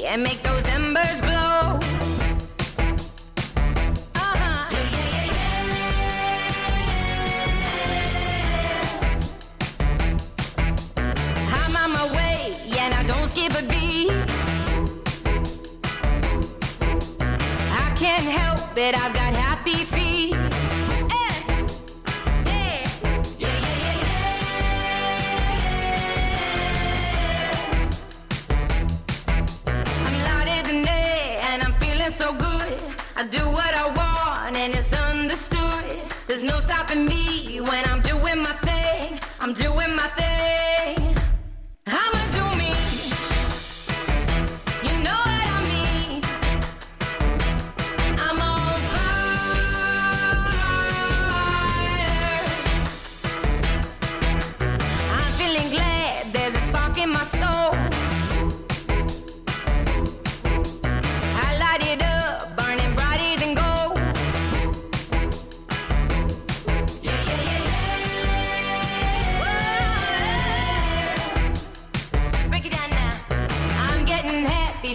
and make those embers glow. Uh-huh. Yeah, yeah, yeah. I'm on my way, and I don't skip a beat. I can't help it, I've got happy feet. So good, I do what I want and it's understood. There's no stopping me when I'm doing my thing. I'm doing my thing. I'ma do me. You know what I mean. I'm on fire. I'm feeling glad there's a spark in my soul.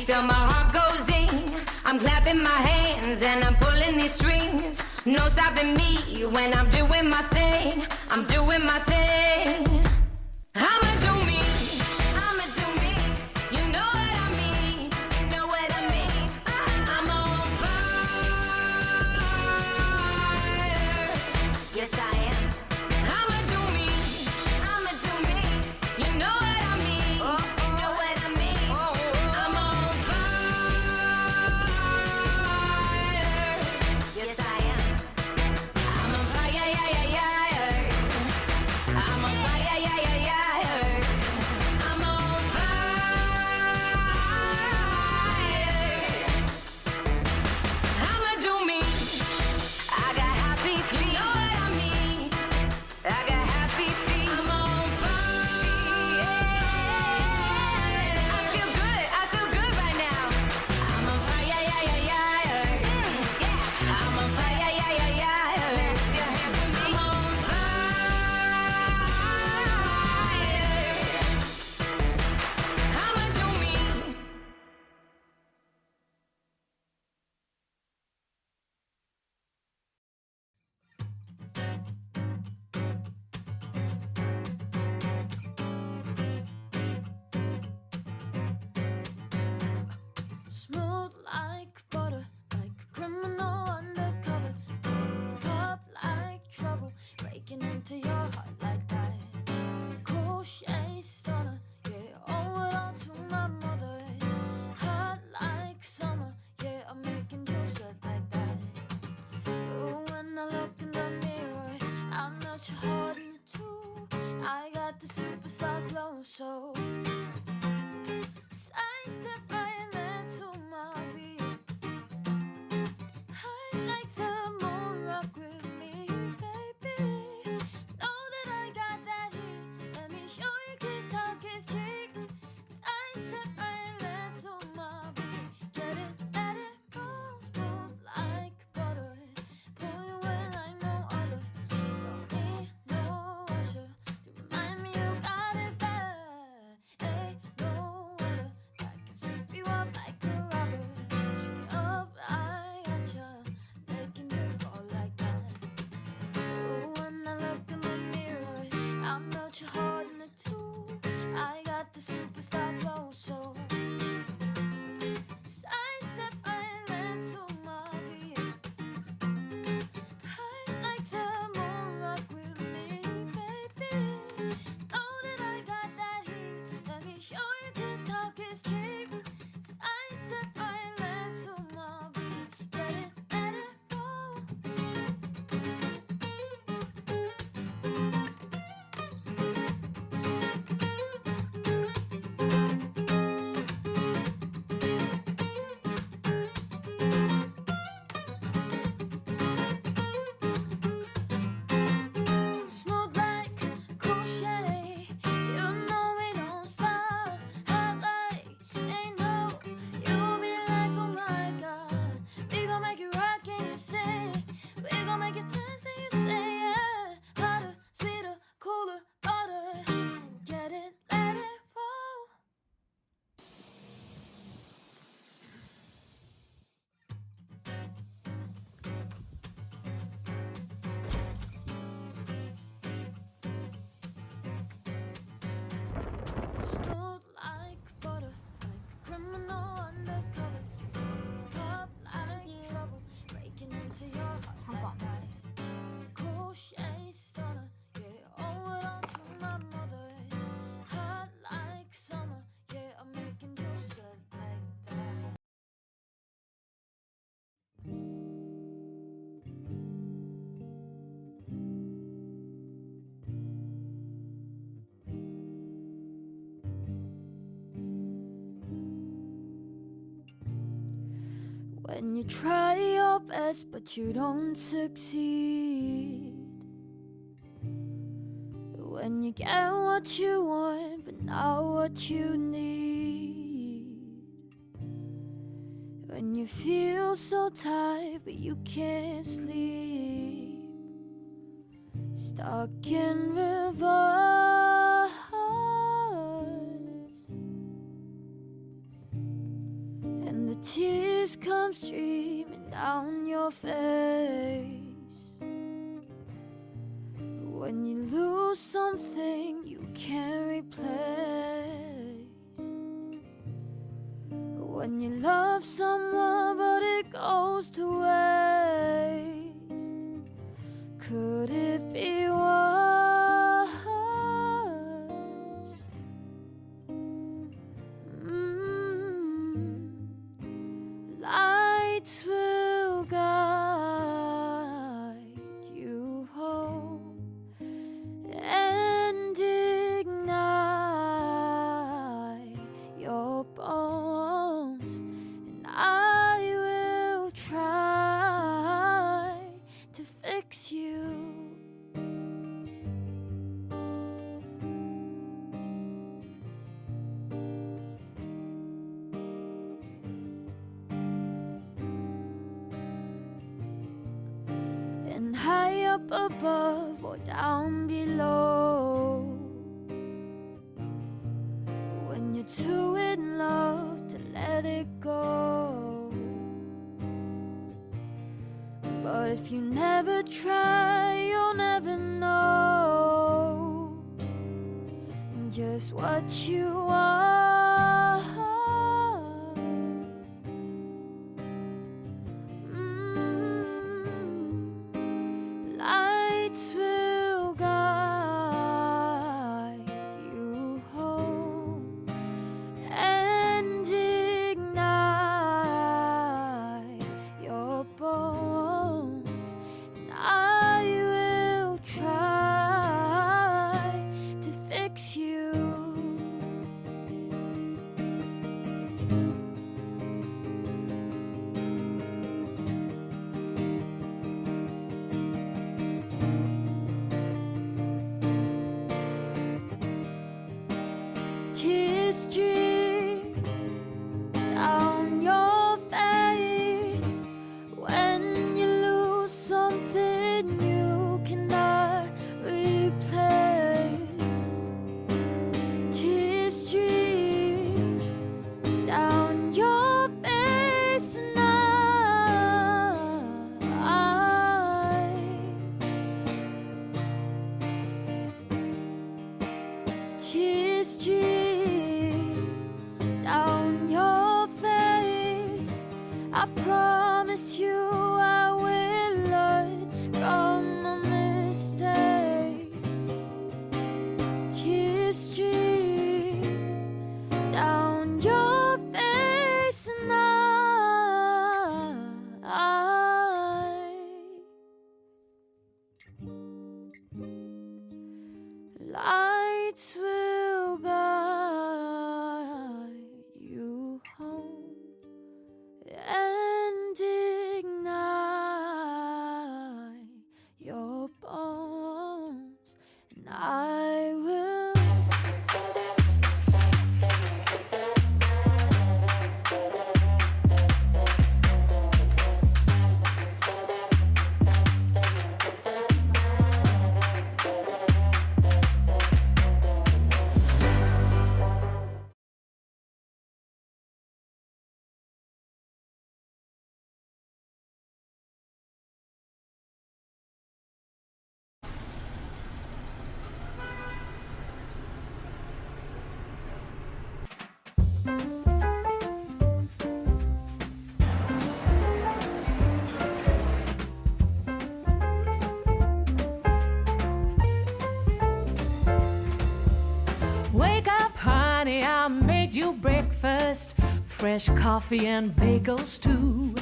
Feel my heart go zing. I'm clapping my hands and I'm pulling these strings. No stopping me when I'm doing my thing. I'm doing my thing. I'ma do me. I'ma do me. You know what I mean. You know what I mean. I'm on fire. Yes, I am. I'ma do me. I'ma do me. You know what I mean. You know what I mean. I'm on smooth like butter, like a criminal undercover. Pop like trouble, breaking into your heart like that. Crochet stunner, yeah, owe it all to my mother. Hot like summer, yeah, I'm making you sweat like that. Ooh, when I look in the mirror, I melt your heart in two. I got the superstar glow, so I step right there to my beat. I like the moon rock with me, baby. Know that I got that heat. Let me show you kiss how kiss cheap. I step right there to my beat. Get it, let it roll, smooth like butter. Pull you in like no other. Don't need no usher to remind me you got it bad. Ain't no other that can sweep you up like a rubber. Straight up, I gotcha, making you fall like that. Ooh, when I look in the mirror, I melt your heart in two. I got the superstar glow, so I step right into my beat. I like the moon rock with me, baby. Know that I got that heat. Let me show you kiss how kiss cheap. I step right into my beat. Get it, let it roll. Smooth like crochet, you know we don't stop. Hot like ain't no, you'll be like, oh my god. We gon' make it rock and you say, we gon' make it dance and you say, yeah. Hotter, sweeter, cooler, butter. Get it, let it roll. When you try your best but you don't succeed. When you get what you want but not what you need. When you feel so tired but you can't sleep. Stuck in reverse. And the tears come streaming down your face. When you lose something you can't replace. When you love someone but it goes to waste. Could it be worse? Lights will guide you home and ignite your bones, and I will try to fix you. And high up above or down below, when you're too in love to let it go. But if you never try, you'll never know just what you are. Lights will guide you home and ignite your bones, and I will try to fix you. Tears stream down your face when you lose something you cannot replace. Tears stream down your face, and tears stream down your face. I promise you I will learn from my mistakes. Tears stream down your face, and lights will guide you home and ignite your bones, and I will. Wake up, honey, I made you breakfast. Fresh coffee and bagels too.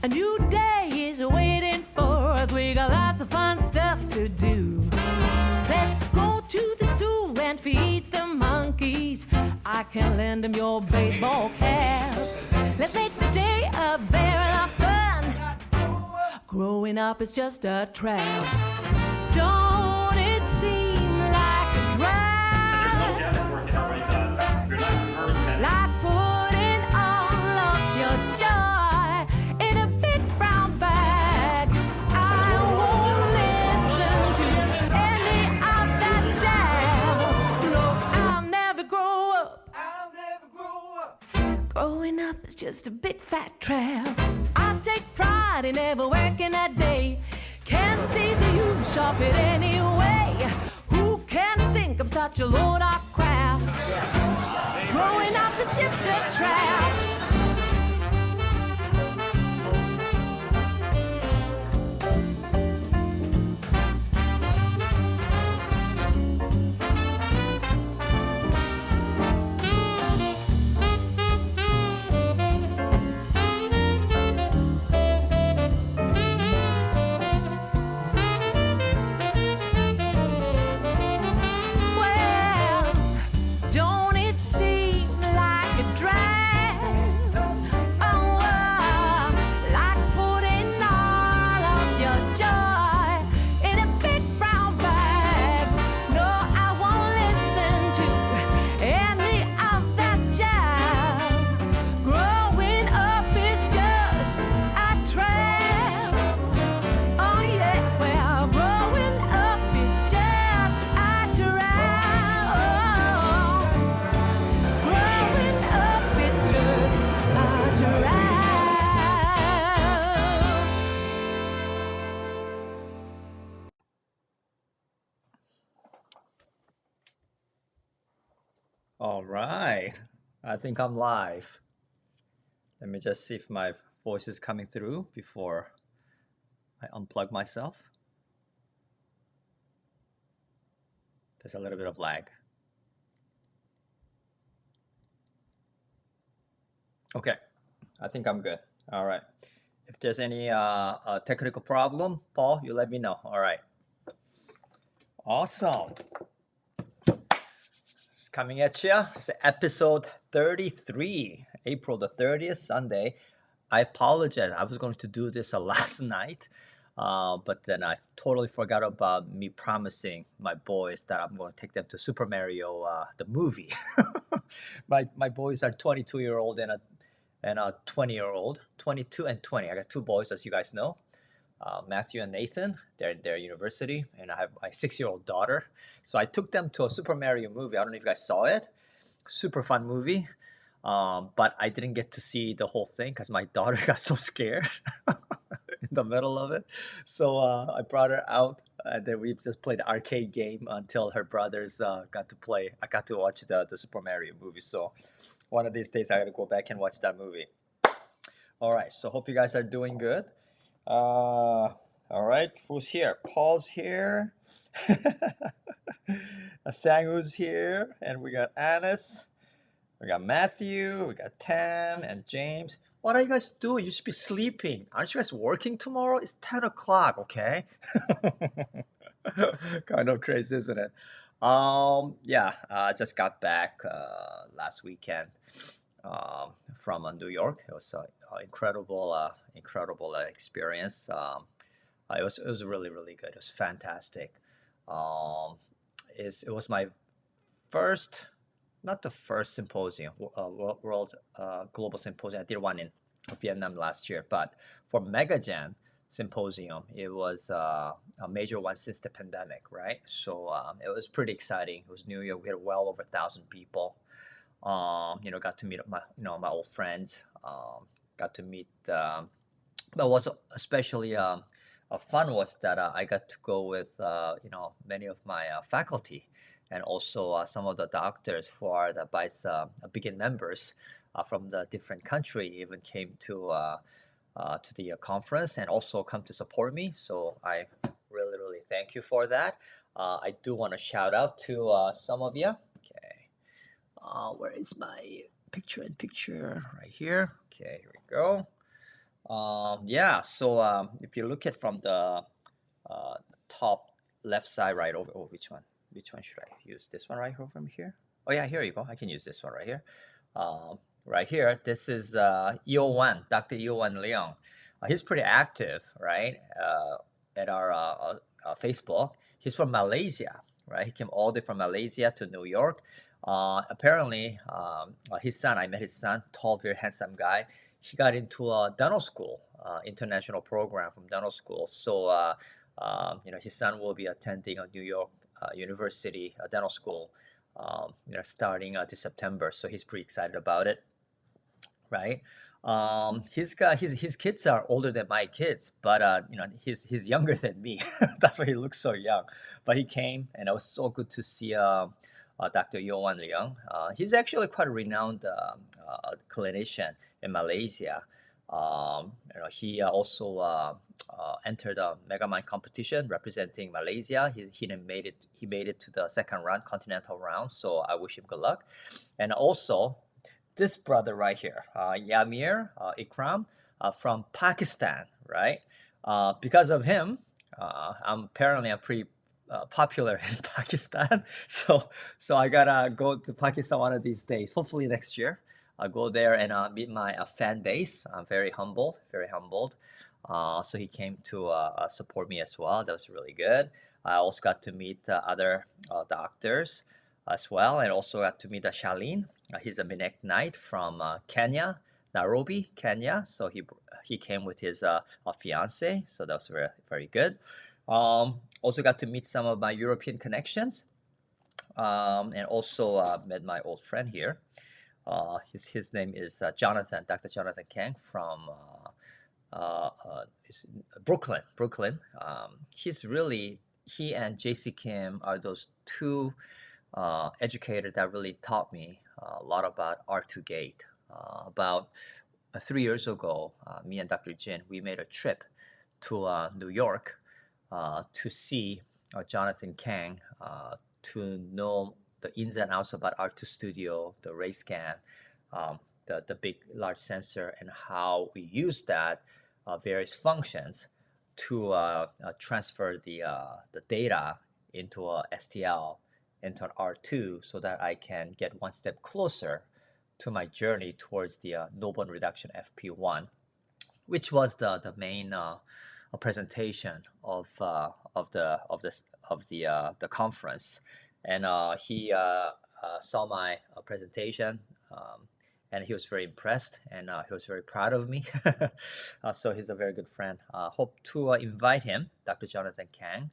A new day is waiting for us. We got lots of fun stuff to do. Let's go to the zoo and feed the monkeys. I can lend them your baseball cap. Let's make the day a very lot of fun. Growing up is just a trap. Don't it seem like a drag? There's no data working out right now. You're not converting that. Like putting all of your joy in a big brown bag. I won't listen to any of that jazz. No, I'll never grow up. I'll never grow up. Growing up is just a big fat trap. I take pride in never working a day. Can't see the use of it anyway. Who can think I'm such a load of crap? Growing up is just a trap. Well, don't it seem like a drag? Oh, like putting all of your joy in a big brown bag. No, I won't listen to any of that jazz. Growing up is just a trap. Oh yeah, well, growing up is just a trap. Growing up is just a trap. All right. I think I'm live. Let me just see if my voice is coming through before I unplug myself. There's a little bit of lag. Okay. I think I'm good. All right. If there's any technical problem, Paul, you let me know. All right. Awesome. It's coming at you. It's episode 33, April the 30th, Sunday. I apologize. I was going to do this last night, but then I totally forgot about me promising my boys that I'm going to take them to Super Mario, the movie. My boys are 22-year-old and a 20-year-old, 22 and 20. I got two boys, as you guys know. Matthew and Nathan, they're in their university, and I have my 6-year-old daughter. So I took them to a Super Mario movie. I don't know if you guys saw it. Super fun movie. But I didn't get to see the whole thing because my daughter got so scared in the middle of it. So I brought her out, and then we just played the arcade game until her brothers got to play. I got to watch the Super Mario movie. So one of these days I gotta go back and watch that movie. All right, so hope you guys are doing good. All right, who's here? Paul's here. Sangu's here, and we got Anis. We got Matthew, we got Tan and James. What are you guys doing? You should be sleeping. Aren't you guys working tomorrow? It's 10 o'clock, okay? Kind of crazy, isn't it? Yeah, I just got back last weekend from New York. It was an incredible experience. It was really, really good. It was fantastic. It was my first, not the first symposium, World Global Symposium. I did one in Vietnam last year, but for MegaGen Symposium, it was a major one since the pandemic, right? So it was pretty exciting. It was New York. We had well over 1,000 people. Got to meet my old friends. Got to meet. But was especially fun was that I got to go with many of my faculty, and also some of the doctors who are the BICE Begin members from the different country even came to the conference and also come to support me. So I really, really thank you for that. I do want to shout out to some of you. Okay, where is my picture? Right here. Okay, here we go. Yeah, so if you look at from the top left side, right over, which one? Which one should I use? This one right here from here? Oh yeah, here you go. I can use this one right here. Right here, this is EO1, Dr. EO1 Leong. He's pretty active, right? At our Facebook. He's from Malaysia, right? He came all the way from Malaysia to New York. Apparently, his son, I met his son, tall, very handsome guy. He got into a dental school, international program from dental school. So, his son will be attending a New York University dental school, starting this September. So he's pretty excited about it, right? His kids are older than my kids, but he's younger than me. That's why he looks so young. But he came, and it was so good to see Dr. Yohan Leung. He's actually quite a renowned clinician in Malaysia. He also entered a Megamind competition representing Malaysia. He made it to the second round, continental round. So I wish him good luck. And also, this brother right here, Yamir Ikram from Pakistan, right? Because of him, I'm pretty popular in Pakistan. So I gotta go to Pakistan one of these days. Hopefully next year, I'll go there and meet my fan base. I'm very humbled, very humbled. So he came to support me as well. That was really good. I also got to meet other doctors as well, and also got to meet Shalin. He's a Minek Knight from Kenya, Nairobi, Kenya. So he came with his fiance. So that was very, very good. Also got to meet some of my European connections, and also met my old friend here. His name is Jonathan, Dr. Jonathan Kang from Brooklyn. He and JC Kim are those two educators that really taught me a lot about R2 gate. About 3 years ago, me and Dr. Jin, we made a trip to New York to see Jonathan Kang, to know the ins and outs about R2 Studio, the ray scan, the big large sensor, and how we use that various functions to transfer the data into a STL, into an R2, so that I can get one step closer to my journey towards the null bone reduction FP1, which was the main presentation of the conference. And he saw my presentation, and he was very impressed, and he was very proud of me. So he's a very good friend. Hope to invite him, Dr. Jonathan Kang,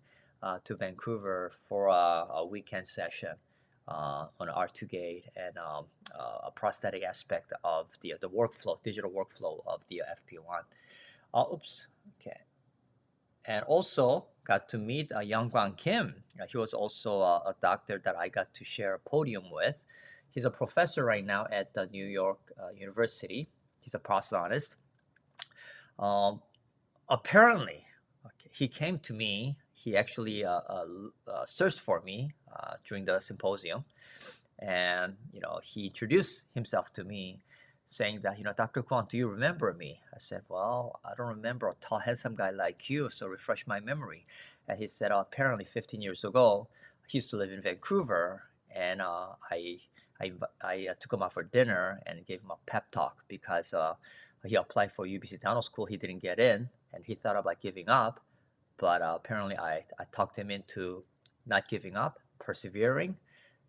to Vancouver for a weekend session on R2 gate and a prosthetic aspect of the workflow, digital workflow of the FP1. Oops, okay. And also got to meet Young Kwang Kim. He was also a doctor that I got to share a podium with. He's a professor right now at the New York University. He's a prosthodontist. Apparently, he came to me. He actually searched for me during the symposium, and he introduced himself to me, saying that, Dr. Kwang, do you remember me? I said, well, I don't remember a tall, handsome guy like you, so refresh my memory. And he said, apparently 15 years ago, he used to live in Vancouver, and I took him out for dinner and gave him a pep talk because he applied for UBC Dental School. He didn't get in, and he thought about giving up. But apparently I talked him into not giving up, persevering.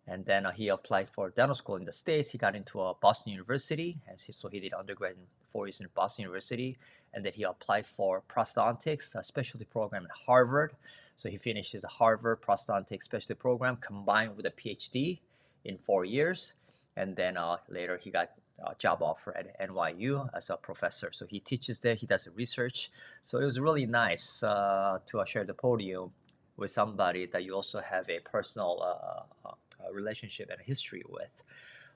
And then he applied for dental school in the States. He got into Boston University, and so he did undergrad in 4 years in Boston University. And then he applied for prosthodontics, a specialty program at Harvard. So he finished his Harvard prosthodontics specialty program combined with a PhD in 4 years. And then later he got a job offer at NYU as a professor. So he teaches there, he does research. So it was really nice to share the podium with somebody that you also have a personal relationship and history with.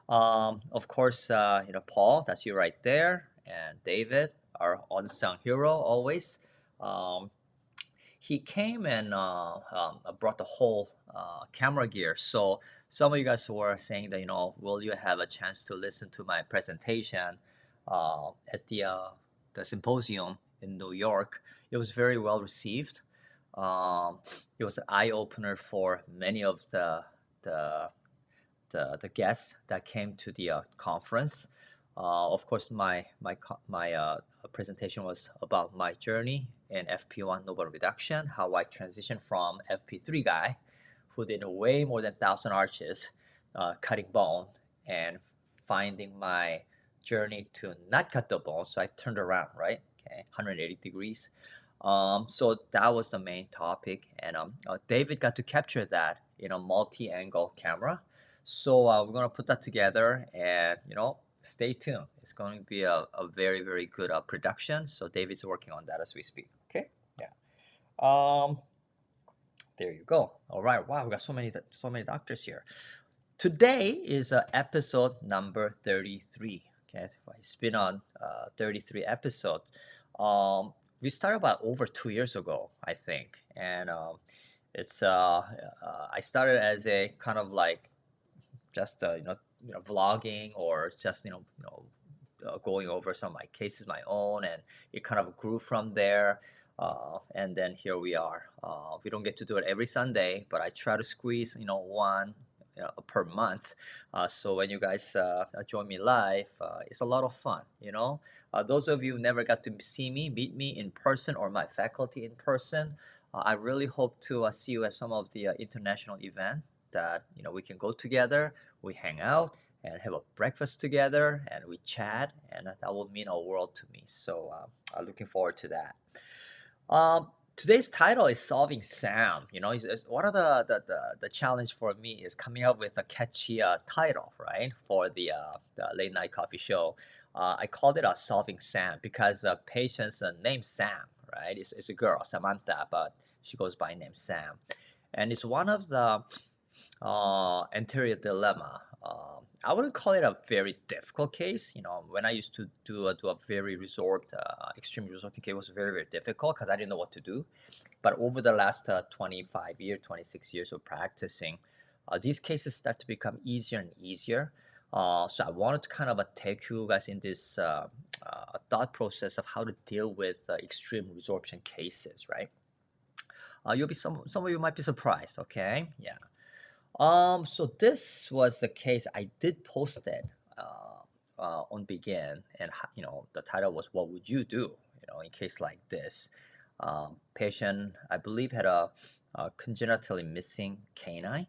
Of course, Paul, that's you right there, and David, our unsung hero always. He came and brought the whole camera gear. So some of you guys were saying that, will you have a chance to listen to my presentation at the symposium in New York? It was very well received. It was an eye opener for many of the guests that came to the conference. Of course, my presentation was about my journey in FP1 noble reduction, how I transitioned from FP3 guy who did way more than 1,000 arches, cutting bone, and finding my journey to not cut the bone. So I turned around, right? Okay, 180 degrees. So that was the main topic, and David got to capture that in a multi-angle camera. So we're gonna put that together, and stay tuned. It's going to be a very very good production. So David's working on that as we speak. Okay, yeah. There you go. All right. Wow, we got so many doctors here. Today is episode number 33. Okay, it's been on 33 episodes. We started about over 2 years ago, I think, and it's I started as a kind of like just vlogging or just going over some of my cases, my own, and it kind of grew from there. And then here we are. We don't get to do it every Sunday, but I try to squeeze one per month. So when you guys join me live, it's a lot of fun. Those of you who never got to see me, meet me in person, or my faculty in person, I really hope to see you at some of the international events that we can go together, we hang out and have a breakfast together and we chat, and that will mean a world to me. So I'm looking forward to that. Today's title is Solving Sam. One of the challenge for me is coming up with a catchy title, right, for the late night coffee show. I called it Solving Sam because the patient's name Sam, right? It's a girl, Samantha, but she goes by name Sam, and it's one of the anterior dilemma. I wouldn't call it a very difficult case. When I used to do a very extreme resorting case, it was very, very difficult because I didn't know what to do. But over the last 25 years, 26 years of practicing, these cases start to become easier and easier. So I wanted to kind of take you guys in this thought process of how to deal with extreme resorption cases, right? You'll be some of you might be surprised. Okay, yeah. So this was the case. I did post it on Begin, and the title was "What would you do?" In case like this. Patient, I believe, had a congenitally missing canine,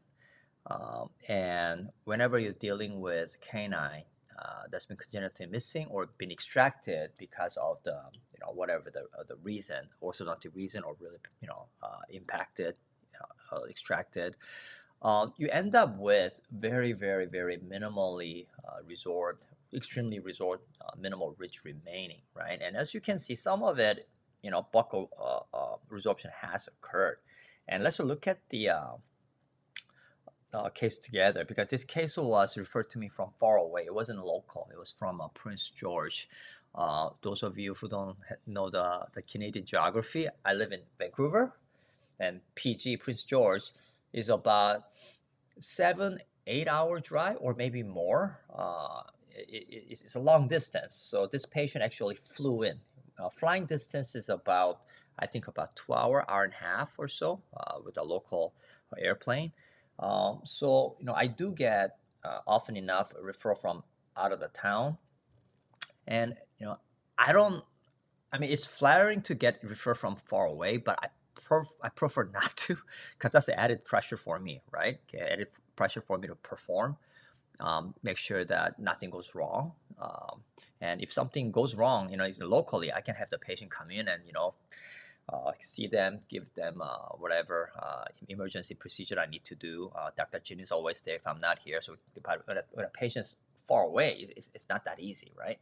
and whenever you're dealing with canine that's been congenitally missing or been extracted because of the whatever the reason, orthodontic reason, or really impacted, extracted. You end up with very, very, very minimally extremely minimal ridge remaining, right? And as you can see, some of it, buccal resorption has occurred. And let's look at the case together, because this case was referred to me from far away. It wasn't local. It was from Prince George. Those of you who don't know the Canadian geography, I live in Vancouver, and PG, Prince George, is about 7-8 hour drive or maybe more. It's a long distance. So this patient actually flew in. Flying distance is about 2 hour and a half or so with a local airplane. So I do get often enough a referral from out of the town, and it's flattering to get referred from far away, but I prefer not to, because that's added pressure for me, right? Okay, added pressure for me to perform, make sure that nothing goes wrong. And if something goes wrong, locally, I can have the patient come in and, see them, give them whatever emergency procedure I need to do. Dr. Jin is always there if I'm not here. So when a patient's far away, it's not that easy, right?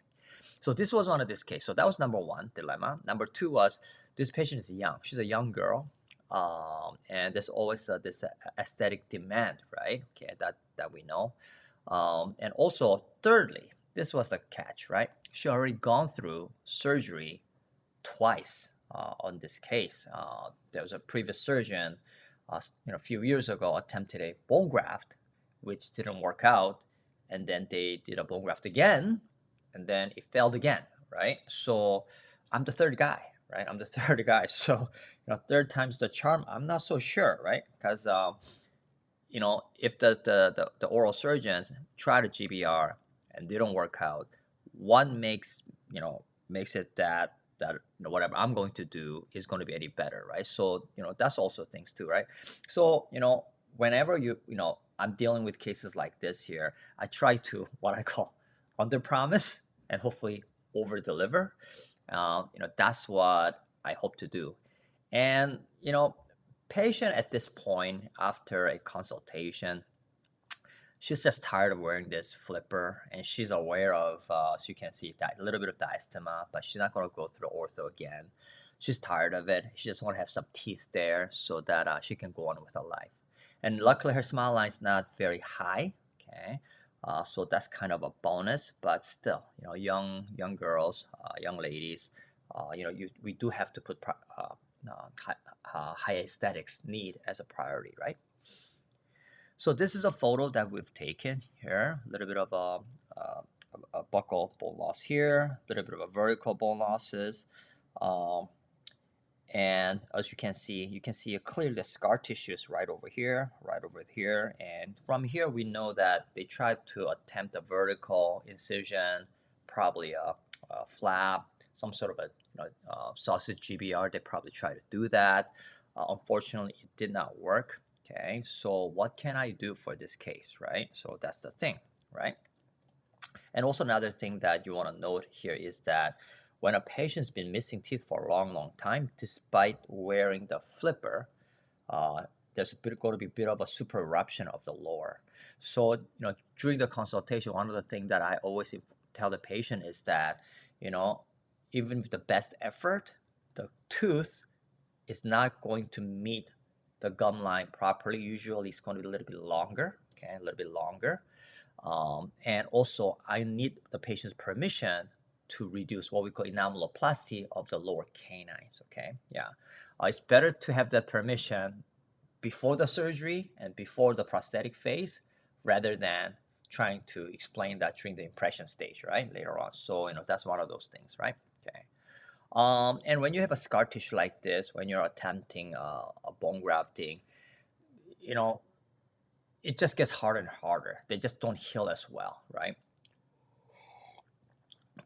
So this was one of this case. So that was number one dilemma. Number two was this patient is young. She's a young girl, and there's always this aesthetic demand, right? Okay, that we know. And also, thirdly, this was the catch, right? She already gone through surgery twice on this case. There was a previous surgeon, a few years ago, attempted a bone graft, which didn't work out, and then they did a bone graft again, and then it failed again, right? So I'm the third guy, right? I'm the third guy. So, third time's the charm. I'm not so sure, right? Because, if the oral surgeons try to GBR and they don't work out, what makes makes it that whatever I'm going to do is going to be any better, right? So that's also things too, right? So whenever I'm dealing with cases like this here, I try to what I call under promise and hopefully over deliver. That's what I hope to do. And patient at this point after a consultation, she's just tired of wearing this flipper, and she's aware of, so you can see that a little bit of diastema, but she's not going to go through ortho again. She's tired of it. She just want to have some teeth there so that she can go on with her life. And luckily, her smile line is not very high. Okay, so that's kind of a bonus. But still, young girls, young ladies, we do have to put high aesthetics need as a priority, right? So this is a photo that we've taken here. A little bit of a buccal bone loss here, a little bit of a vertical bone losses. And as you can see clearly the scar tissues right over here. And from here, we know that they tried to attempt a vertical incision, probably a flap, some sort of a sausage GBR. They probably tried to do that. Unfortunately, it did not work. Okay, so what can I do for this case, right? So that's the thing, right? And also another thing that you want to note here is that when a patient's been missing teeth for a long time, despite wearing the flipper, there's going to be a bit of a super eruption of the lower. So during the consultation, one of the things that I always tell the patient is that even with the best effort, the tooth is not going to meet the gum line properly. Usually it's going to be a little bit longer, okay, a little bit longer. And also I need the patient's permission to reduce what we call enameloplasty of the lower canines, okay? Yeah, it's better to have that permission before the surgery and before the prosthetic phase rather than trying to explain that during the impression stage, right, later on. So, that's one of those things, right? Okay. And when you have a scar tissue like this, when you're attempting a bone grafting, it just gets harder and harder. They just don't heal as well, right?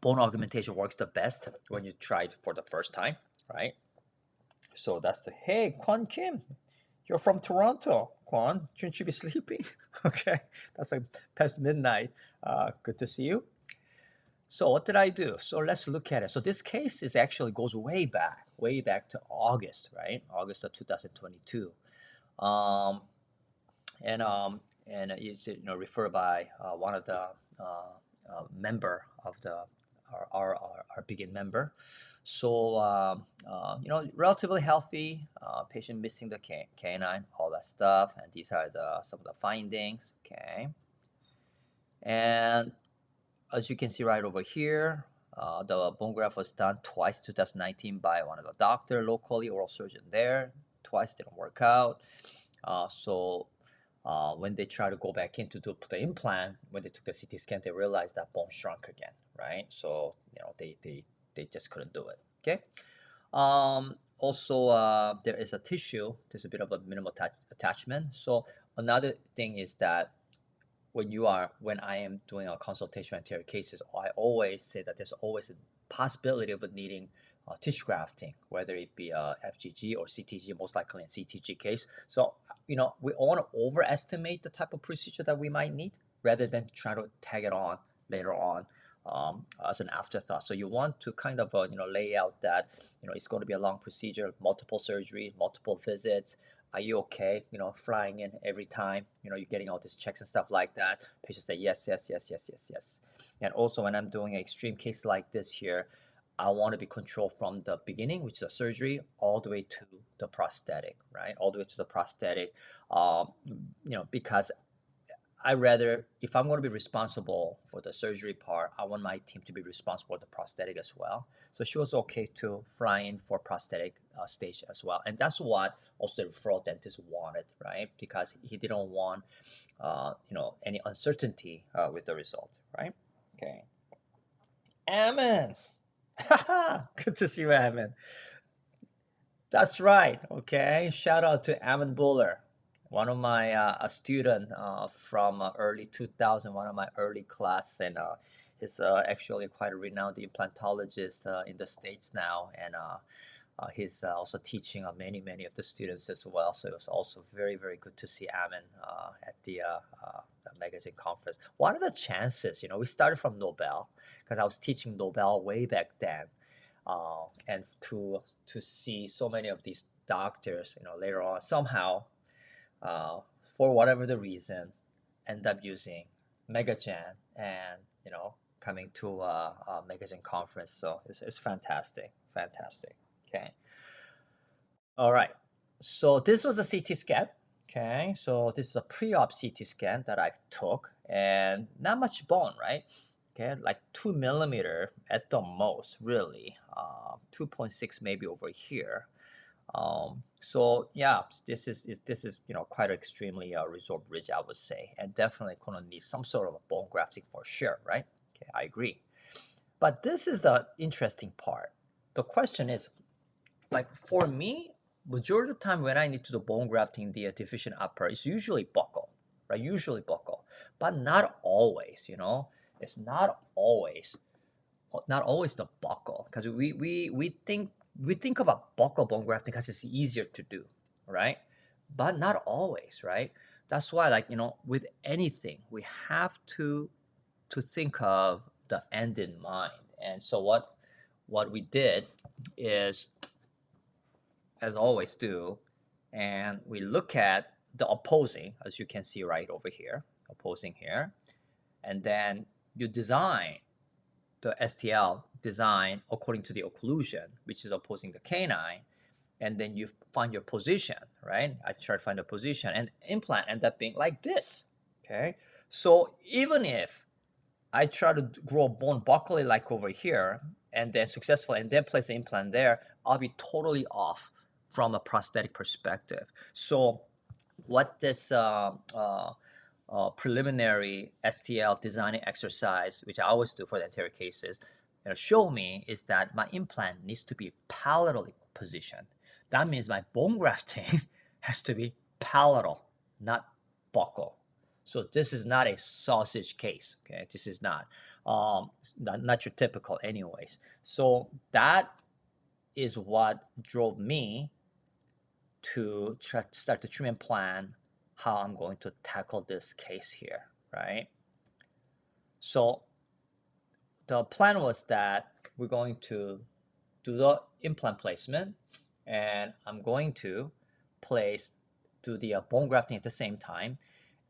Bone augmentation works the best when you try it for the first time, right? So that's hey, Kwan Kim, you're from Toronto. Kwan, shouldn't you be sleeping? Okay, that's like past midnight. Good to see you. So what did I do? So let's look at it. So this case goes way back to August, right? August of 2022. And it's referred by one of the member of our begin member. So relatively healthy patient, missing the canine, all that stuff, and these are some of the findings. Okay, and as you can see right over here, the bone graft was done twice, 2019, by one of the doctor locally, oral surgeon there. Twice didn't work out. So when they try to go back in to put the implant, when they took the CT scan, they realized that bone shrunk again, right? So they just couldn't do it. Okay. Also, there is a tissue. There's a bit of a minimal attachment. So another thing is that when I am doing a consultation anterior cases, I always say that there's always a possibility of needing tissue grafting, whether it be FGG or CTG, most likely in CTG case. So we want to overestimate the type of procedure that we might need rather than try to tag it on later on as an afterthought. So you want to kind of lay out that it's going to be a long procedure, multiple surgeries, multiple visits. Are you okay? Flying in every time, you're getting all these checks and stuff like that. Patients say yes. And also when I'm doing an extreme case like this here, I want to be controlled from the beginning, which is a surgery, all the way to the prosthetic, right? All the way to the prosthetic, because if I'm going to be responsible for the surgery part, I want my team to be responsible for the prosthetic as well. So she was okay to fly in for prosthetic stage as well. And that's what also the referral dentist wanted, right? Because he didn't want, any uncertainty with the result, right? Okay. Amen. Good to see you, Amen. That's right. Okay. Shout out to Amen Buller. One of my a student from early 2000, one of my early class, and He's actually quite a renowned implantologist in the States now, and he's also teaching many of the students as well. So it was also very, very good to see Amin at the magazine conference. What are the chances? You know, we started from Nobel because I was teaching Nobel way back then, and to see so many of these doctors, you know, later on somehow, for whatever the reason, end up using MegaGen and, you know, coming to a magazine conference. So it's fantastic. Okay. All right. So this was a CT scan. Okay. So this is a pre-op CT scan that I took, and not much bone, right? Okay, like 2 millimeter at the most, really. 2.6 maybe over here. So yeah, this is you know, quite extremely resorbed ridge, I would say, and definitely gonna need some sort of a bone grafting for sure, right? Okay, I agree. But this is the interesting part. The question is, like for me, majority of the time when I need to do bone grafting, the deficient upper, it's usually buccal, right? Usually buccal, but not always. You know, it's not always the buccal, because we think about buccal bone grafting because it's easier to do, right? But not always, right? That's why, like, you know, with anything, we have to think of the end in mind. And so what we did is, as always do, and we look at the opposing, as you can see right over here, opposing here, and then you design the STL design according to the occlusion, which is opposing the canine, and then you find your position, right? I try to find the position, and implant end up being like this, okay? So even if I try to grow bone buccally like over here, and then successful, and then place the implant there, I'll be totally off from a prosthetic perspective. So what this preliminary STL designing exercise, which I always do for the anterior cases, you know, show me is that my implant needs to be palatally positioned. That means my bone grafting has to be palatal, not buccal. So this is not a sausage case. Okay, this is not not your typical, anyways. So that is what drove me to start the treatment plan, how I'm going to tackle this case here, right? So the plan was that we're going to do the implant placement, and I'm going to do the bone grafting at the same time.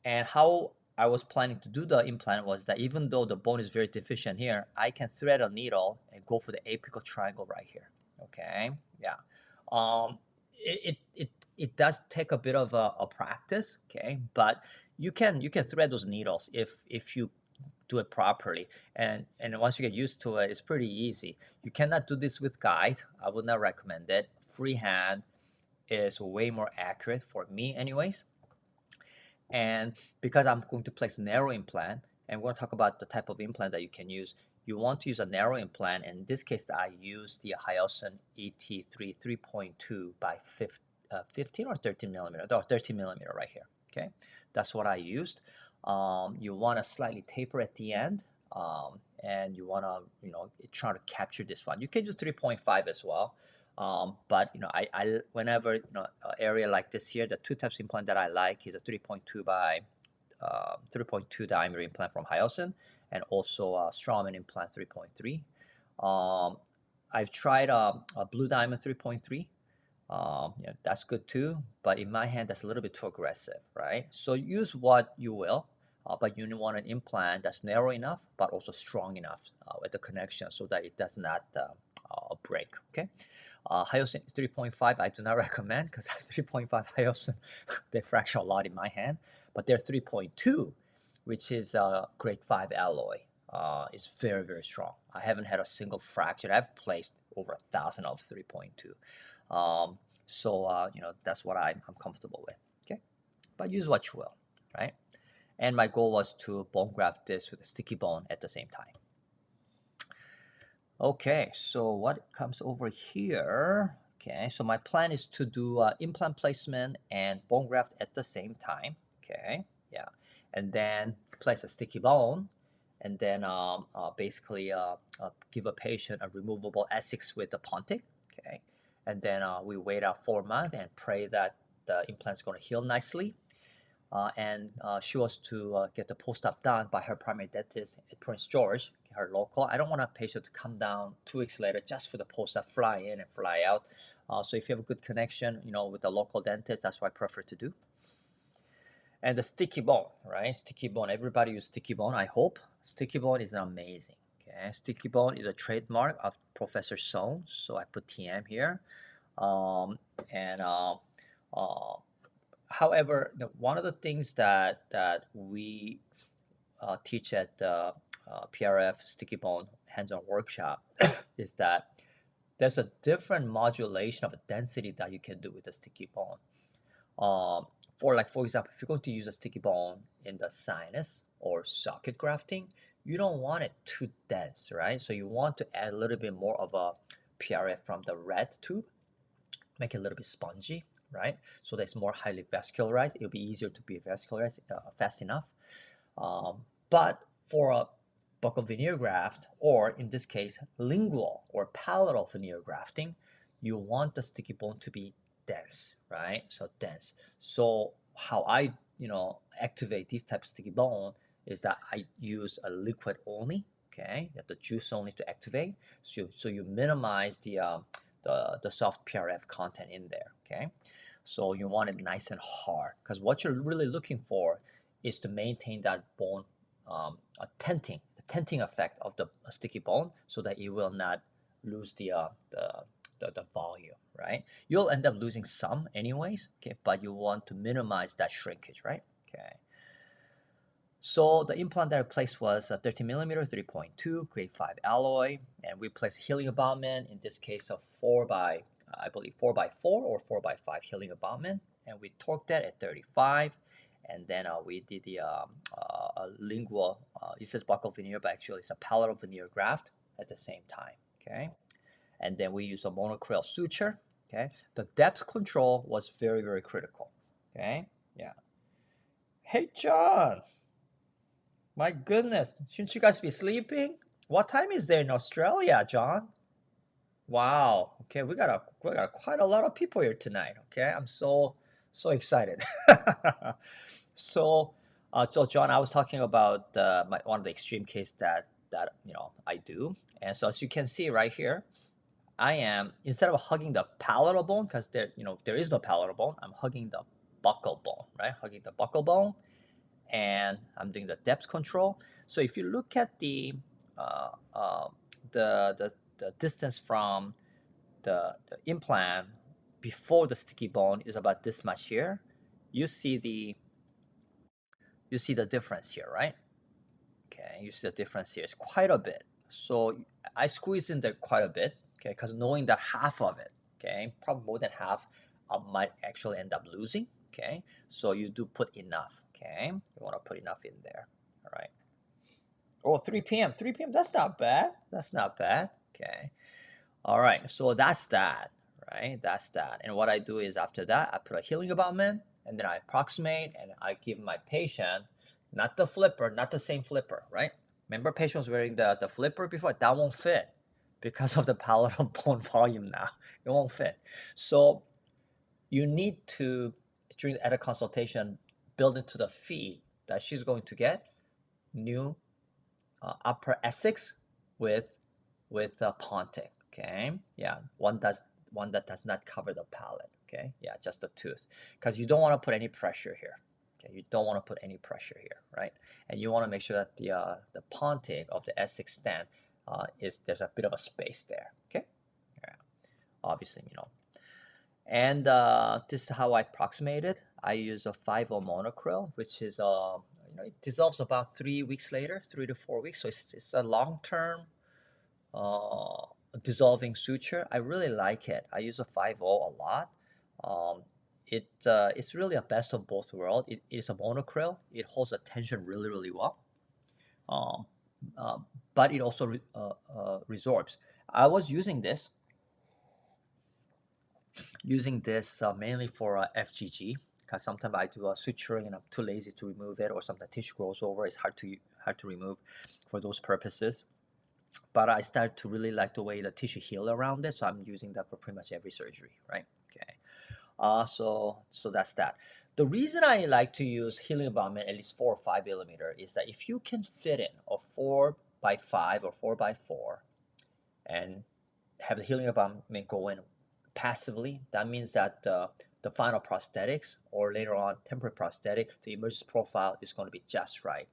And how I was planning to do the implant was that even though the bone is very deficient here, I can thread a needle and go for the apical triangle right here. Okay, yeah. It does take a bit of a practice, okay, but you can thread those needles if you do it properly, and once you get used to it, it's pretty easy. You cannot do this with guide. I would not recommend it. Freehand is way more accurate for me, anyways. And because I'm going to place narrow implant, and we're going to talk about the type of implant that you can use, you want to use a narrow implant. In this case, I use the Hyosyn ET3 3.2 by 15 or 13 millimeter. Oh, 13 millimeter right here. Okay, that's what I used. You want to slightly taper at the end, and you want to, you know, try to capture this one. You can use 3.5 as well. But you know, I whenever, you know, area like this here, the two types of implant that I like is a 3.2 by 3.2 diameter implant from Hyosyn, and also a Straumann implant 3.3. I've tried a Blue Diamond 3.3. Yeah, that's good too, but in my hand, that's a little bit too aggressive, right? So use what you will, but you want an implant that's narrow enough, but also strong enough with the connection so that it does not break, okay? Hyosyn 3.5, I do not recommend, because 3.5 Hyosyn, they fracture a lot in my hand, but they're 3.2, which is a grade 5 alloy. It's very, very strong. I haven't had a single fracture. I've placed over 1,000 of 3.2. So, you know, that's what I'm comfortable with, okay? But use what you will, right? And my goal was to bone graft this with a sticky bone at the same time. Okay, so what comes over here? Okay, so my plan is to do implant placement and bone graft at the same time. Okay, yeah, and then place a sticky bone, and then basically give a patient a removable Essex with the Pontic. Okay, and then we wait out 4 months and pray that the implant's going to heal nicely. And she was to get the post-op done by her primary dentist at Prince George, her local. I don't want a patient to come down 2 weeks later just for the post-op, fly in and fly out. So if you have a good connection, with the local dentist, that's what I prefer to do. And the sticky bone, right? Sticky bone. Everybody use sticky bone, I hope. Sticky bone is amazing. Okay, sticky bone is a trademark of Professor Sohn, so I put TM here. And however, one of the things that we teach at the PRF Sticky Bone hands-on workshop is that there's a different modulation of the density that you can do with the sticky bone. For example, if you're going to use a sticky bone in the sinus or socket grafting, you don't want it too dense, right? So you want to add a little bit more of a PRF from the red tube, make it a little bit spongy, right? So that's more highly vascularized. It'll be easier to be vascularized fast enough. But for a buccal veneer graft, or in this case, lingual or palatal veneer grafting, you want the sticky bone to be dense, right? So dense. So how I, activate these types of sticky bone is that I use a liquid only, okay? You have the juice only to activate. So you minimize the soft PRF content in there, okay? So you want it nice and hard, because what you're really looking for is to maintain that bone the tenting effect of the sticky bone, so that you will not lose the volume, right? You'll end up losing some anyways, okay, but you want to minimize that shrinkage, right? Okay. So the implant that I placed was a 13 millimeter, 3.2, grade 5 alloy, and we placed healing abutment, in this case of 4 by 4 by 4 or 4 by 5 healing abutment, and we torqued that at 35, and then we did the lingual, it says buccal veneer, but actually it's a palatal veneer graft at the same time, okay? And then we use a monocryl suture, okay? The depth control was very, very critical, okay? Yeah. Hey, John. My goodness, shouldn't you guys be sleeping? What time is there in Australia, John? Wow. Okay, we got quite a lot of people here tonight. Okay, I'm so excited. So, John, I was talking about one of the extreme case that I do, and so as you can see right here, I am, instead of hugging the palatal bone, because there is no palatal bone, I'm hugging the buccal bone, right? Hugging the buccal bone, and I'm doing the depth control. So if you look at the distance from the implant before the sticky bone is about this much here, you see the difference here, right? Okay, you see the difference here. It's quite a bit. So I squeeze in there quite a bit, okay, because knowing that half of it, okay, probably more than half, I might actually end up losing, okay? So you do put enough, okay? You want to put enough in there, all right? Oh, 3 p.m. 3 p.m. That's not bad. That's not bad. Okay. All right. So that's that, right? That's that. And what I do is after that, I put a healing abutment, and then I approximate, and I give my patient, not the flipper, not the same flipper, right? Remember, patient was wearing the flipper before. That won't fit because of the palatal bone volume now. It won't fit. So you need to, at a consultation, build into the fee that she's going to get new upper Essex with Pontic. Okay, yeah, one that does not cover the palate. Okay, yeah, just the tooth, because you don't want to put any pressure here. Okay, you don't want to put any pressure here, right? And you want to make sure that the Pontic of the Essex stand there's a bit of a space there. Okay, yeah, obviously, And this is how I approximate it. I use a 5-0 monocryl, which is it dissolves about 3 weeks later, 3 to 4 weeks. So it's a long-term dissolving suture. I really like it. I use a 5-0 a lot. It's really a best of both worlds. It is a monocryl. It holds the tension really, really well. But it also resorbs. I was using this mainly for FGG, because sometimes I do a suturing and I'm too lazy to remove it, or sometimes tissue grows over. It's hard hard to remove for those purposes. But I started to really like the way the tissue heal around it, so I'm using that for pretty much every surgery, right? Okay. So that's that. The reason I like to use healing abutment at least 4 or 5 millimeter is that if you can fit in a 4x5 or 4x4 and have the healing abutment go in passively, that means that the final prosthetics or later on temporary prosthetic, the emergence profile is going to be just right.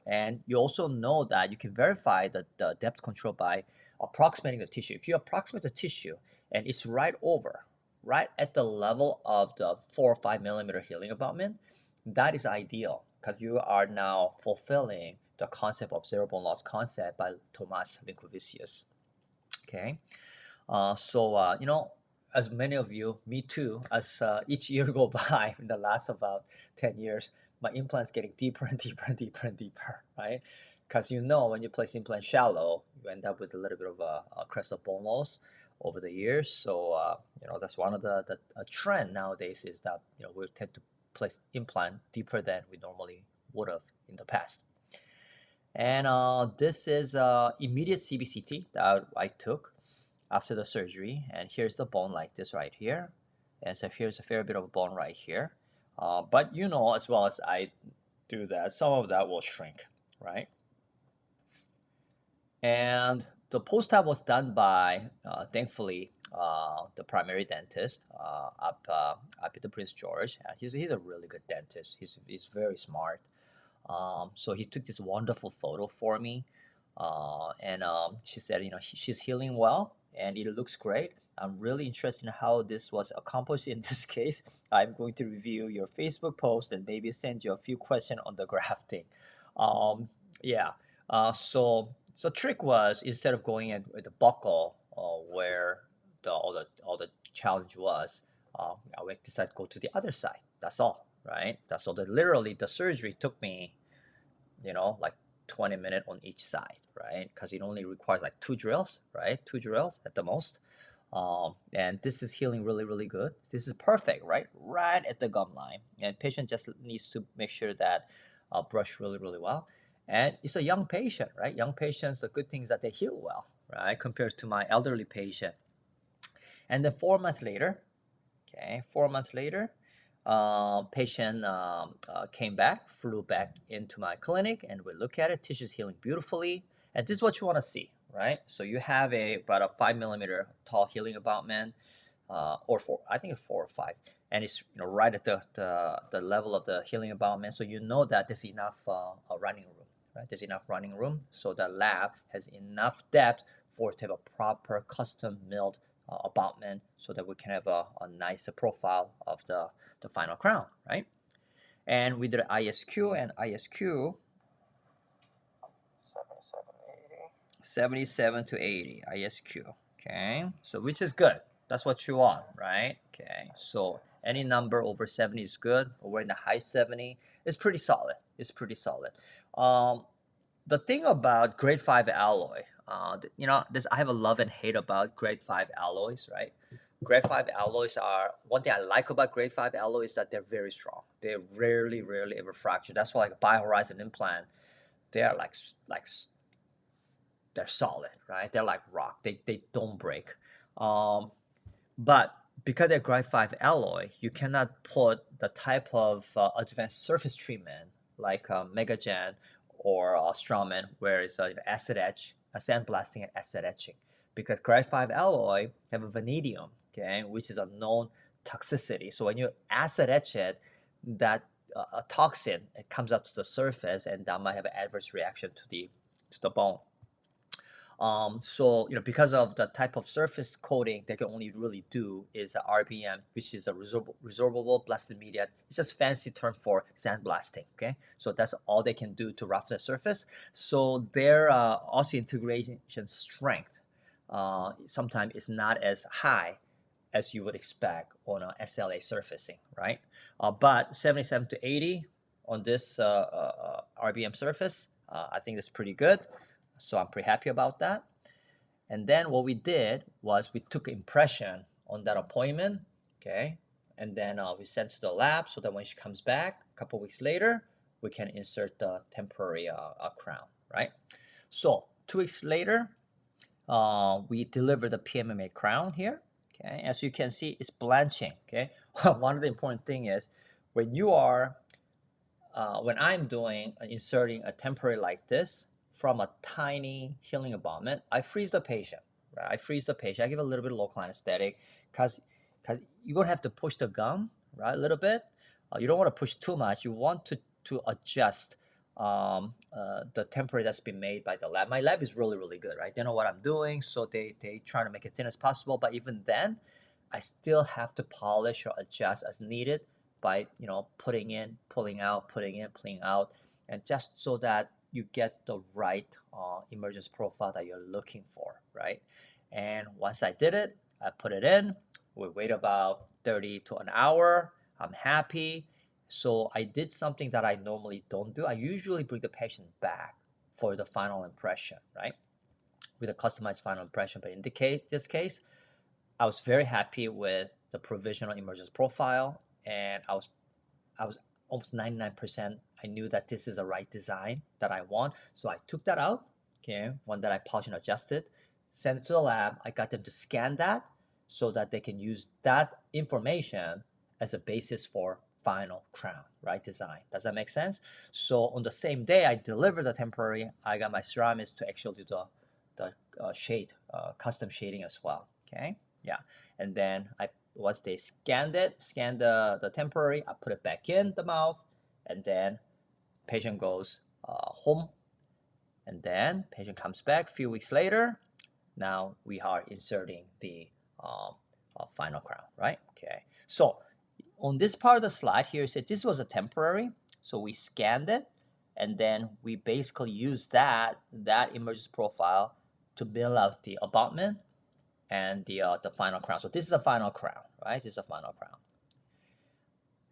And you also know that you can verify the depth control by approximating the tissue. If you approximate the tissue and it's right at the level of the 4 or 5 millimeter healing abutment, that is ideal because you are now fulfilling the concept of zero bone loss concept by Thomas Linkovicius. Okay, you know, as many of you, me too, as each year go by, in the last about 10 years, my implant's getting deeper and deeper and deeper and deeper, right? Because you know, when you place implant shallow, you end up with a little bit of a crest of bone loss over the years. So, you know, that's one of the trend nowadays is that, you know, we tend to place implant deeper than we normally would have in the past. And this is immediate CBCT that I took after the surgery, and here's the bone like this right here, and so here's a fair bit of bone right here, but you know as well as I do that some of that will shrink, right? And the post-op was done by thankfully the primary dentist up at the Prince George. He's a really good dentist. He's very smart. So he took this wonderful photo for me, and she said, you know, she's healing well and it looks great. I'm really interested in how this was accomplished in this case. I'm going to review your Facebook post and maybe send you a few questions on the grafting. Yeah. So trick was, instead of going in with the buckle where all the challenge was, I decided to go to the other side. That's all, right? That's all. Literally, the surgery took me, you know, like 20 minutes on each side, right? Because it only requires like 2 drills, right? 2 drills at the most. And this is healing really, really good. This is perfect, right? Right at the gum line. And patient just needs to make sure that brush really, really well. And it's a young patient, right? Young patients, the good thing is that they heal well, right? Compared to my elderly patient. And then 4 months later, okay, 4 months later, patient came back, flew back into my clinic, and we look at it. Tissue's healing beautifully, and this is what you want to see, right? So you have about a 5 millimeter tall healing abutment, or 4, I think it's 4 or 5, and it's, you know, right at the level of the healing abutment. So you know that there's enough running room, right? There's enough running room, so the lab has enough depth for it to have a proper custom milled abutment, so that we can have a nicer profile of the final crown, right? And we did ISQ, and ISQ 77 to 80 ISQ, okay? So which is good. That's what you want, right? Okay, so any number over 70 is good. Over in the high 70 is pretty solid. It's pretty solid. The thing about grade 5 alloy, you know, I have a love and hate about grade 5 alloys, right? Grade 5 alloys are, one thing I like about grade 5 alloys is that they're very strong. They rarely ever fracture. That's why like BioHorizon implant, they are like they're solid, right? They're like rock. They don't break. But because they're grade 5 alloy, you cannot put the type of advanced surface treatment like Megagen or Strawman, where it's acid etch, sandblasting and acid etching, because grade 5 alloy have a vanadium, okay, which is a known toxicity. So when you acid etch it, that a toxin, it comes out to the surface, and that might have an adverse reaction to the bone. So, you know, because of the type of surface coating, they can only really do is a RBM, which is a resorbable blasted media. It's just fancy term for sandblasting. Okay, so that's all they can do to roughen the surface. So their osseointegration strength sometimes is not as high as you would expect on a SLA surfacing, right? But 77 to 80 on this RBM surface, I think that's pretty good. So I'm pretty happy about that. And then what we did was we took impression on that appointment, okay? And then we sent to the lab so that when she comes back a couple weeks later, we can insert the temporary crown, right? So 2 weeks later, we deliver the PMMA crown here. Okay, as you can see, it's blanching. Okay, one of the important thing is when you are when I'm doing inserting a temporary like this from a tiny healing abutment, I freeze the patient. Right? I freeze the patient. I give a little bit of local anesthetic because you're gonna have to push the gum, right, a little bit. You don't want to push too much. You want to adjust the temporary that's been made by the lab. My lab is really good, right? They know what I'm doing, so they try to make it thin as possible. But even then, I still have to polish or adjust as needed by putting in, pulling out, putting in, pulling out, and just so that you get the right emergence profile that you're looking for, right? And once I did it, I put it in. We wait about 30 to an hour. I'm happy. So I did something that I normally don't do. I usually bring the patient back for the final impression, right? With a customized final impression. But in this case, I was very happy with the provisional emergence profile, and I was almost 99%. I knew that this is the right design that I want. So I took that out, okay, one that I polished and adjusted, sent it to the lab. I got them to scan that so that they can use that information as a basis for final crown, right, design. Does that make sense? So on the same day I delivered the temporary, I got my ceramist to actually do the shade, custom shading as well, okay? Yeah, and then once they scanned the temporary, I put it back in the mouth, and then patient goes home, and then patient comes back a few weeks later. Now we are inserting the final crown, right? Okay, so on this part of the slide here, it said this was a temporary, so we scanned it, and then we basically used that emergence profile to build out the abutment and the final crown. So this is a final crown, right? This is a final crown.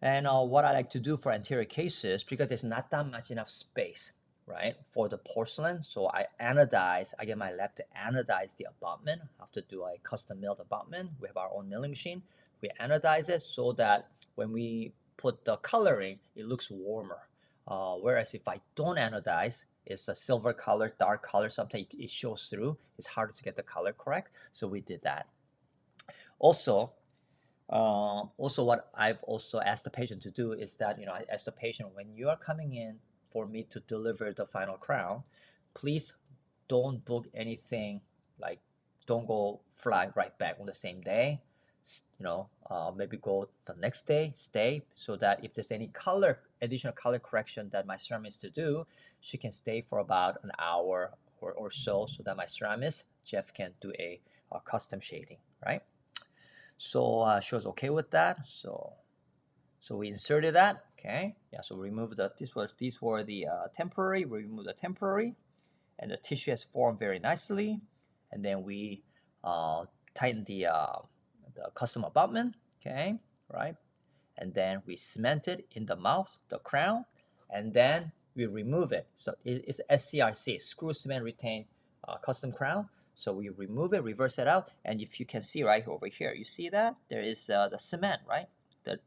And what I like to do for anterior cases, because there's not that much enough space, right, for the porcelain, so I get my lab to anodize the abutment. I have to do a custom milled abutment. We have our own milling machine. We anodize it so that when we put the coloring, it looks warmer. Whereas if I don't anodize, it's a silver color, dark color, sometimes it shows through. It's harder to get the color correct, so we did that. Also, what I've also asked the patient to do is that, I asked the patient, when you are coming in for me to deliver the final crown, please don't book anything, like don't go fly right back on the same day. Maybe go the next day, stay, so that if there's any additional color correction that my ceramist to do, she can stay for about an hour or so that my ceramist, Jeff, can do a custom shading, right? So she was okay with that. So we inserted that, okay? Yeah, so we removed these were the temporary, we removed the temporary, and the tissue has formed very nicely. And then we tightened the custom abutment, okay, right? And then we cement it in the mouth, the crown, and then we remove it. So it's SCRC, screw cement retain custom crown. So we remove it, reverse it out, and if you can see right over here, you see that there is the cement, right? The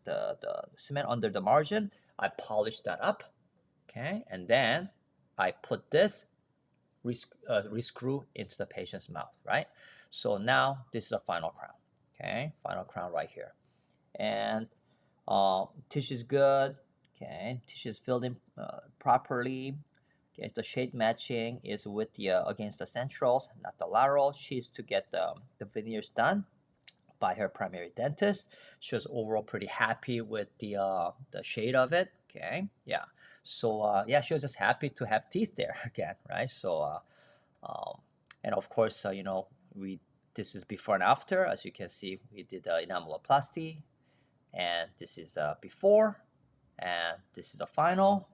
cement under the margin. I polished that up, okay, and then I put this rescrew into the patient's mouth, right? So now this is a final crown. Okay, final crown right here, and tissue is good. Okay, tissue is filled in properly. Okay, the shade matching is with the against the centrals, not the lateral. She's to get the veneers done by her primary dentist. She was overall pretty happy with the shade of it. Okay, yeah. So yeah, she was just happy to have teeth there again, right? So and of course, this is before and after. As you can see, we did enameloplasty, and this is the before, and this is the final,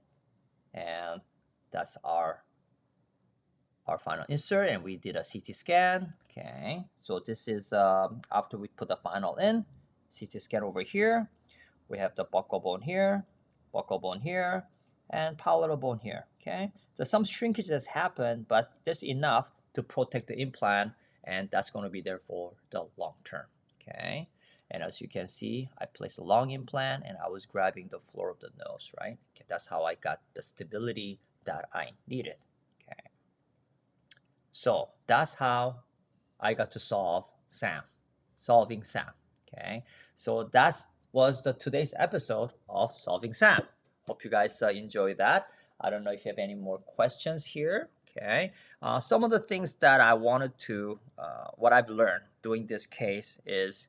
and that's our final insert. And we did a CT scan. Okay, so this is after we put the final in. CT scan over here. We have the buccal bone here, and palatal bone here. Okay, there's some shrinkage that's happened, but there's enough to protect the implant, and that's going to be there for the long term. Okay, And as you can see, I placed a long implant and I was grabbing the floor of the nose, right? Okay, that's how I got the stability that I needed. Okay. So that's how I got to solving Sam. Okay. So that was the today's episode of Solving Sam. Hope you guys enjoy that. I don't know if you have any more questions here. Okay. Some of the things that I wanted to, what I've learned doing this case is,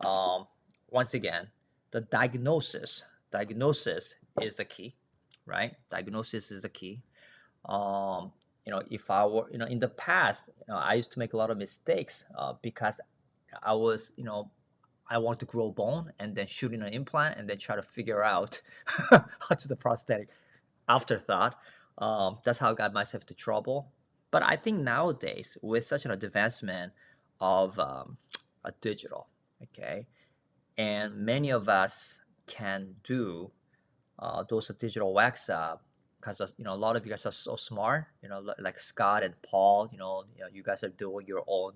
once again, the diagnosis is the key, right? Diagnosis is the key. If I were, in the past, I used to make a lot of mistakes because I was, I want to grow bone and then shoot in an implant and then try to figure out how to the prosthetic afterthought. That's how I got myself to trouble. But I think nowadays, with such an advancement of a digital, okay, and many of us can do those digital wax up because a lot of you guys are so smart. Like Scott and Paul. You guys are doing your own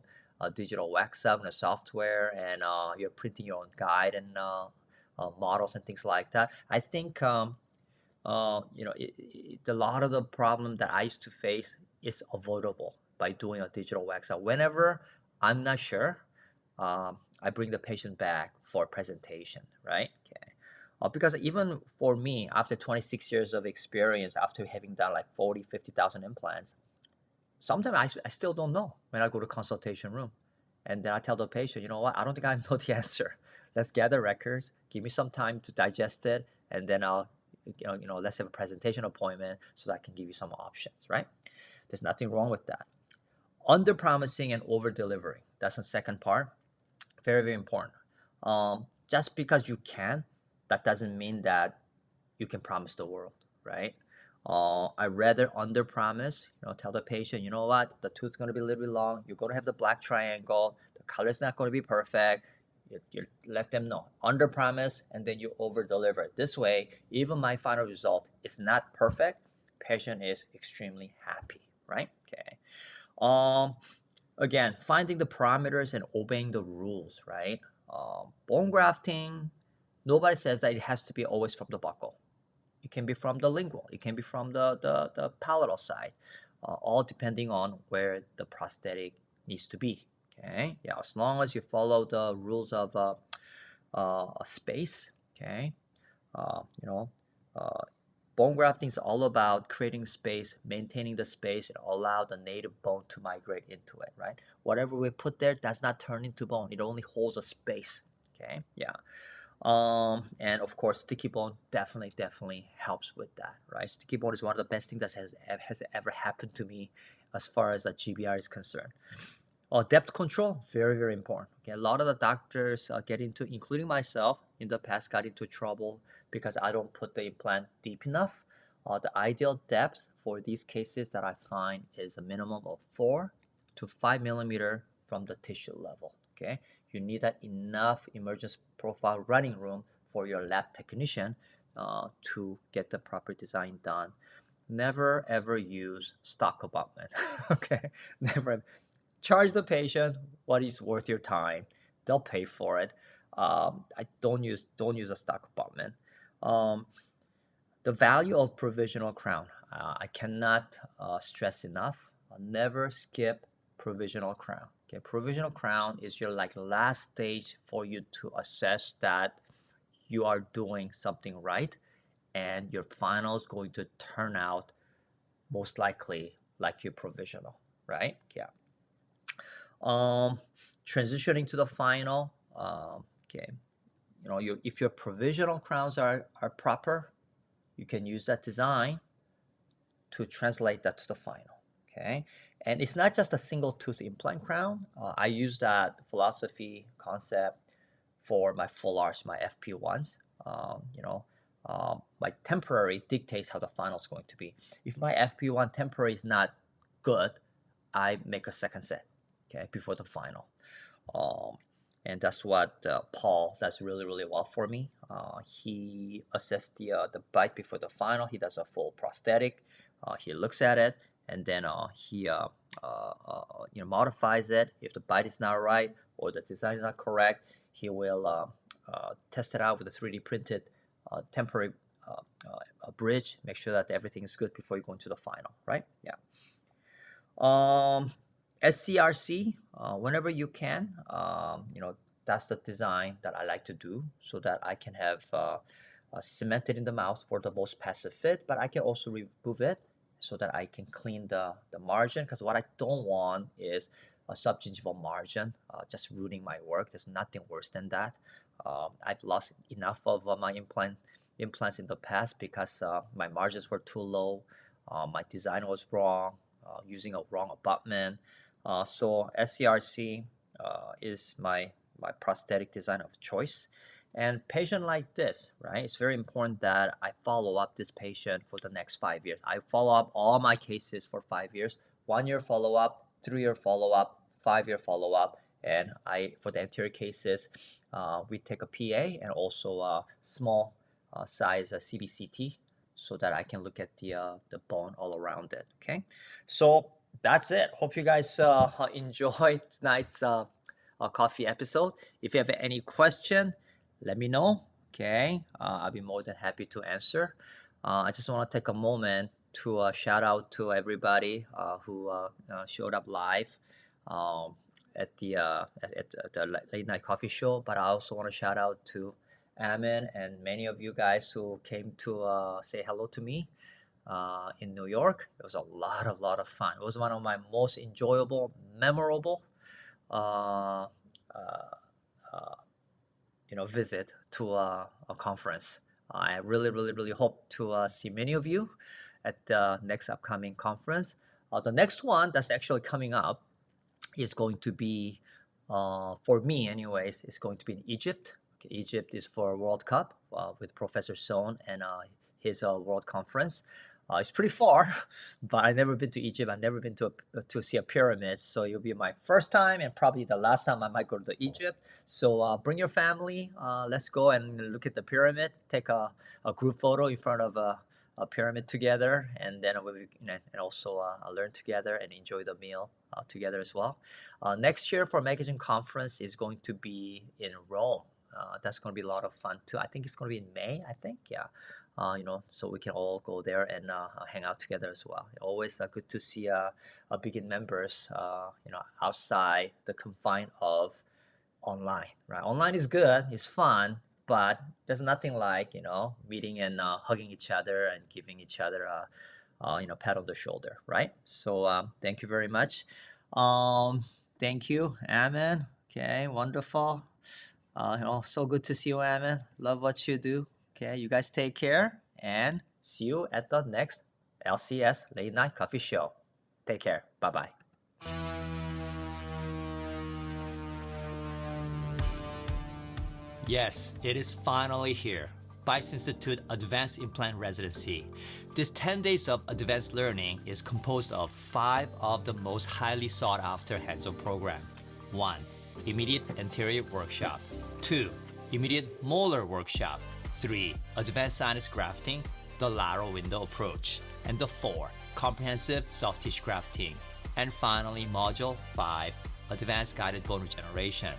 digital wax up in the software, and you're printing your own guide and models and things like that. I think a lot of the problem that I used to face is avoidable by doing a digital wax up. Whenever I'm not sure, I bring the patient back for presentation, right? Okay. Because even for me, after 26 years of experience, after having done like 40, 50,000 implants, sometimes I still don't know when I go to consultation room. And then I tell the patient, you know what, I don't think I know the answer. Let's gather records, give me some time to digest it, and then I'll, let's have a presentation appointment so that I can give you some options, right? There's nothing wrong with that. Under promising and over delivering. That's the second part. Very, very important. Just because you can, that doesn't mean that you can promise the world, right? I rather under promise, tell the patient, you know what, the tooth's going to be a little bit long. You're going to have the black triangle. The color's not going to be perfect. You let them know. Under promise, and then you over deliver. This way, even my final result is not perfect. Patient is extremely happy, right? Okay. Again, finding the parameters and obeying the rules, right? Bone grafting, nobody says that it has to be always from the buccal. It can be from the lingual. It can be from the palatal side, all depending on where the prosthetic needs to be. Okay, yeah, as long as you follow the rules of space. Okay, uh, you know, uh, bone grafting is all about creating space, maintaining the space, and allow the native bone to migrate into it. Right, whatever we put there does not turn into bone. It only holds a space. Okay, yeah. And of course, sticky bone definitely helps with that, right? Sticky bone is one of the best things that has ever happened to me as far as a GBR is concerned. Depth control, very, very important. Okay, a lot of the doctors get into, including myself, in the past got into trouble because I don't put the implant deep enough. The ideal depth for these cases that I find is a minimum of 4 to 5 millimeter from the tissue level. Okay, you need that enough emergence profile running room for your lab technician to get the proper design done. Never ever use stock abutment. Okay, never. Charge the patient what is worth your time. They'll pay for it. I don't use a stock abutment. The value of provisional crown. I cannot stress enough. Never skip provisional crown. Okay, provisional crown is your like last stage for you to assess that you are doing something right, and your final is going to turn out most likely like your provisional, right? Yeah. Transitioning to the final. Okay, if your provisional crowns are proper, you can use that design to translate that to the final. Okay, and it's not just a single tooth implant crown. I use that philosophy concept for my full arch, my FP1s. My temporary dictates how the final is going to be. If my FP1 temporary is not good, I make a second set, okay, before the final. And that's what Paul does really, really well for me. He assesses the bite before the final. He does a full prosthetic. He looks at it, and then he modifies it if the bite is not right or the design is not correct. he will test it out with a 3D printed temporary bridge, make sure that everything is good before you go into the final, right? Yeah. SCRC, whenever you can, that's the design that I like to do so that I can have cemented in the mouth for the most passive fit, but I can also remove it so that I can clean the margin, because what I don't want is a subgingival margin just ruining my work. There's nothing worse than that. I've lost enough of my implants in the past because my margins were too low, my design was wrong, using a wrong abutment. So SCRC is my prosthetic design of choice. And patient like this, right? It's very important that I follow up this patient for the next 5 years. I follow up all my cases for 5 years, 1 year follow up, 3 year follow up, 5 year follow up. And for the anterior cases, we take a PA and also a small size CBCT so that I can look at the bone all around it. Okay, so that's it. Hope you guys enjoyed tonight's coffee episode. If you have any question, let me know. Okay, I'll be more than happy to answer. I just want to take a moment to shout out to everybody who showed up live at the late night coffee show. But I also want to shout out to Amin and many of you guys who came to say hello to me in New York. It was a lot of fun. It was one of my most enjoyable, memorable visit to a conference. I really hope to see many of you at the next upcoming conference. The next one that's actually coming up is going to be, for me anyways, is going to be in Egypt. Okay, Egypt is for World Cup with Professor Son and his World Conference. It's pretty far, but I've never been to Egypt. I've never been to see a pyramid, so it'll be my first time and probably the last time I might go to Egypt. So bring your family. Let's go and look at the pyramid. Take a group photo in front of a pyramid together, and then and also learn together and enjoy the meal together as well. Next year for Magazine Conference is going to be in Rome. That's going to be a lot of fun too. I think it's going to be in May. I think, yeah. So we can all go there and hang out together as well. Always good to see Begin members, outside the confine of online, right? Online is good, it's fun, but there's nothing like, meeting and hugging each other and giving each other a pat on the shoulder, right? So thank you very much. Thank you, Amen. Okay, wonderful. So good to see you, Amen. Love what you do. Okay, you guys take care and see you at the next LCS Late Night Coffee Show. Take care. Bye-bye. Yes, it is finally here. Bites Institute Advanced Implant Residency. This 10 days of advanced learning is composed of 5 of the most highly sought after hands-on program. 1. Immediate anterior workshop. 2. Immediate molar workshop. 3. Advanced sinus grafting, the lateral window approach. And the 4. Comprehensive soft tissue grafting. And finally, Module 5, Advanced Guided Bone Regeneration.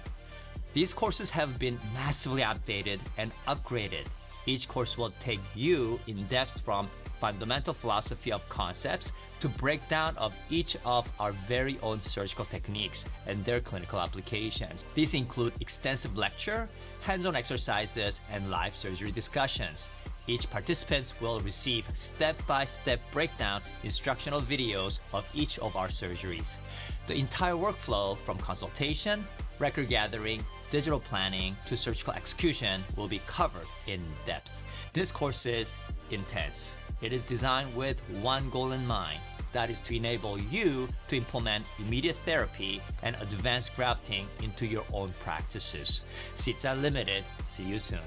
These courses have been massively updated and upgraded. Each course will take you in depth from fundamental philosophy of concepts to breakdown of each of our very own surgical techniques and their clinical applications. These include extensive lecture, hands-on exercises, and live surgery discussions. Each participant will receive step-by-step breakdown instructional videos of each of our surgeries. The entire workflow from consultation, record gathering, digital planning to surgical execution will be covered in depth. This course is intense. It is designed with one goal in mind, that is to enable you to implement immediate therapy and advanced grafting into your own practices. Seats are limited. See you soon.